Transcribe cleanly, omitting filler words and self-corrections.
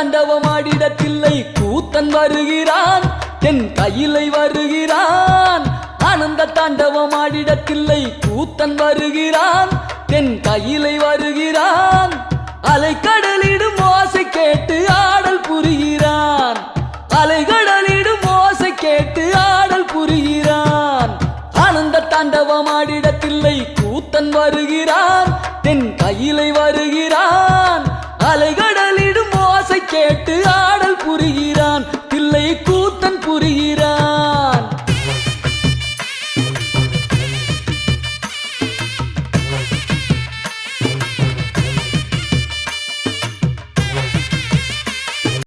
தாண்டவமாடிடத்தில்லை கூத்தன் வருகிறான் தென் கையிலை வருகிறான் ஆனந்த தாண்டவமாடிடத்தில்லை கூத்தன் வருகிறான் தென் கையிலை வருகிறான் அலைக்கடலிடும் ஓசை கேட்டு ஆடல் புரிகிறான் அலைகடலிடும் ஓசை கேட்டு ஆடல் புரிகிறான் ஆனந்த தாண்டவமாடிடத்தில்லை கூத்தன் வருகிறான்